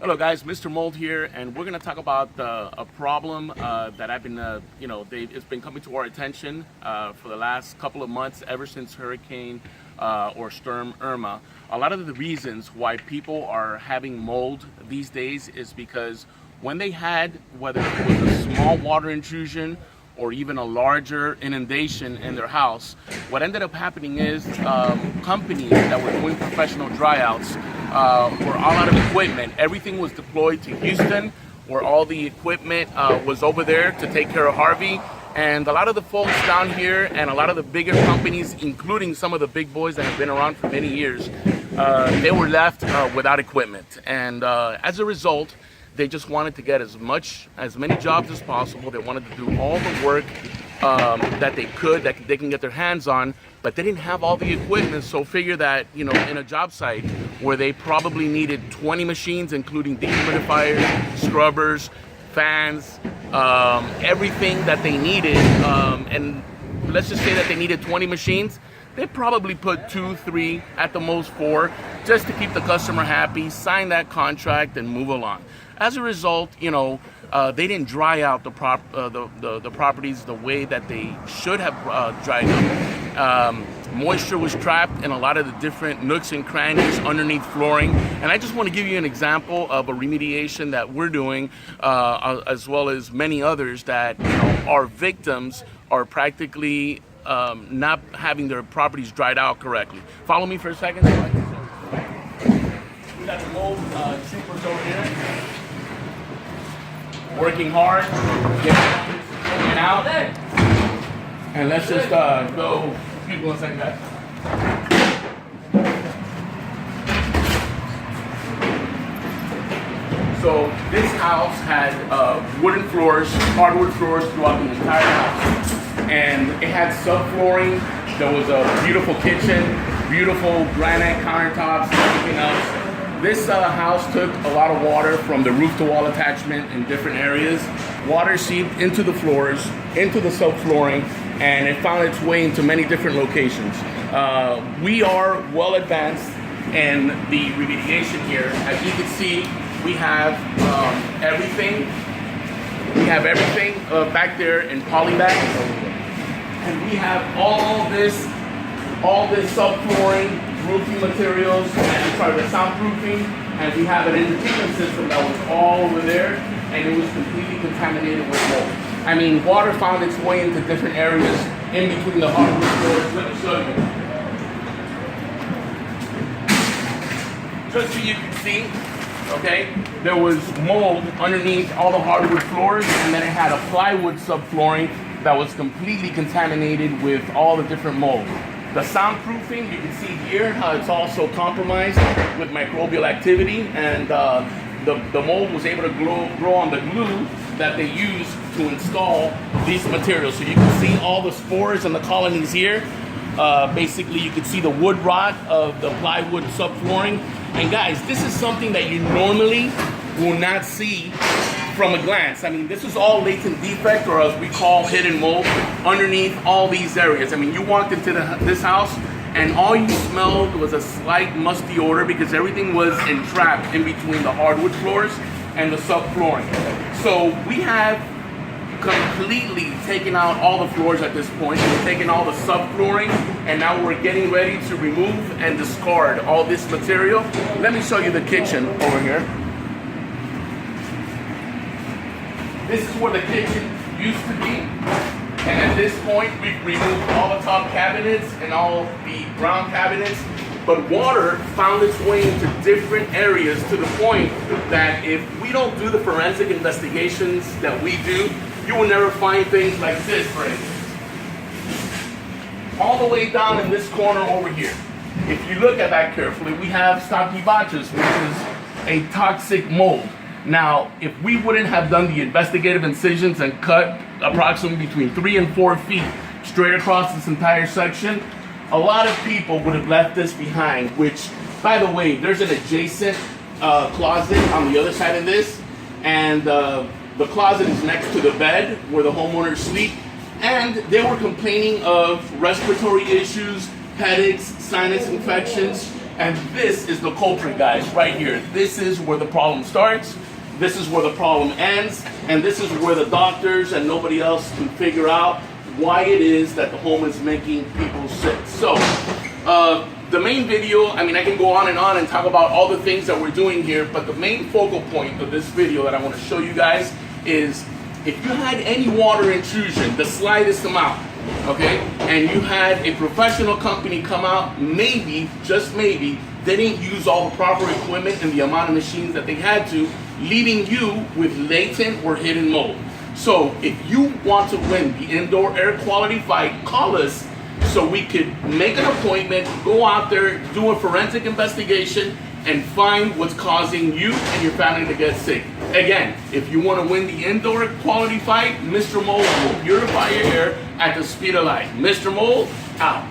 Hello guys, Mr. Mold here, and we're going to talk about a problem that I've been, it's been coming to our attention for the last couple of months, ever since Hurricane or Storm Irma. A lot of the reasons why people are having mold these days is because when they had, whether it was a small water intrusion or even a larger inundation in their house, what ended up happening is companies that were doing professional dryouts were all out of equipment. Everything was deployed to Houston, where all the equipment was over there to take care of Harvey. And a lot of the folks down here and a lot of the bigger companies, including some of the big boys that have been around for many years, they were left without equipment. And as a result, they just wanted to get as many jobs as possible. They wanted to do all the work that they could, that they can get their hands on, but they didn't have all the equipment. So figure that, in a job site where they probably needed 20 machines, including dehumidifiers, scrubbers, fans, everything that they needed, and let's just say that they needed 20 machines, they probably put 2, 3, at the most 4, just to keep the customer happy, sign that contract, and move along. As a result, they didn't dry out the properties the way that they should have dried up. Moisture was trapped in a lot of the different nooks and crannies underneath flooring. And I just want to give you an example of a remediation that we're doing, as well as many others that our victims are practically not having their properties dried out correctly. Follow me for a second. We got the mold troopers over here, working hard, getting out. And let's just go. Excuse me one second, guys. So this house had wooden floors, hardwood floors throughout the entire house. And it had subflooring. There was a beautiful kitchen, beautiful granite countertops, and everything else. This house took a lot of water from the roof to wall attachment in different areas. Water seeped into the floors, into the subflooring, and it found its way into many different locations. We are well advanced in the remediation here. As you can see, we have everything. We have everything back there in poly bags. And we have all this subflooring, roofing materials, and part of the soundproofing, and we have an entertainment system that was all over there, and it was completely contaminated with mold. I mean, water found its way into different areas in between the hardwood floors. Let me show you. Just so you can see, okay, there was mold underneath all the hardwood floors, and then it had a plywood subflooring that was completely contaminated with all the different mold. The soundproofing, you can see here how it's also compromised with microbial activity, and the mold was able to grow on the glue that they used to install these materials. So you can see all the spores and the colonies here. Basically, you can see the wood rot of the plywood subflooring. And guys, this is something that you normally will not see from a glance. I mean, this is all latent defect, or as we call hidden mold, underneath all these areas. I mean, you walked into this house and all you smelled was a slight musty odor because everything was entrapped in between the hardwood floors and the subflooring. So we have completely taken out all the floors at this point. We're taking all the subflooring, and now we're getting ready to remove and discard all this material. Let me show you the kitchen over here. This is where the kitchen used to be, and at this point we've removed all the top cabinets and all the ground cabinets, but water found its way into different areas to the point that if we don't do the forensic investigations that we do, you will never find things like this, for instance. All the way down in this corner over here, if you look at that carefully, we have Stachybotrys, which is a toxic mold. Now, if we wouldn't have done the investigative incisions and cut approximately between 3 and 4 feet straight across this entire section, a lot of people would have left this behind, which, by the way, there's an adjacent closet on the other side of this, and the closet is next to the bed where the homeowners sleep, and they were complaining of respiratory issues, headaches, sinus infections, And this is the culprit, guys, right here. This is where the problem starts. This is where the problem ends. And this is where the doctors and nobody else can figure out why it is that the home is making people sick. So, the main video, I mean, I can go on and talk about all the things that we're doing here, but the main focal point of this video that I want to show you guys is if you had any water intrusion, the slightest amount, okay, and you had a professional company come out, maybe, just maybe, they didn't use all the proper equipment and the amount of machines that they had to, leaving you with latent or hidden mold. So if you want to win the indoor air quality fight, call us so we could make an appointment, go out there, do a forensic investigation, and find what's causing you and your family to get sick. Again, if you want to win the indoor quality fight, Mr. Mold will purify your air at the speed of light. Mr. Mold, out.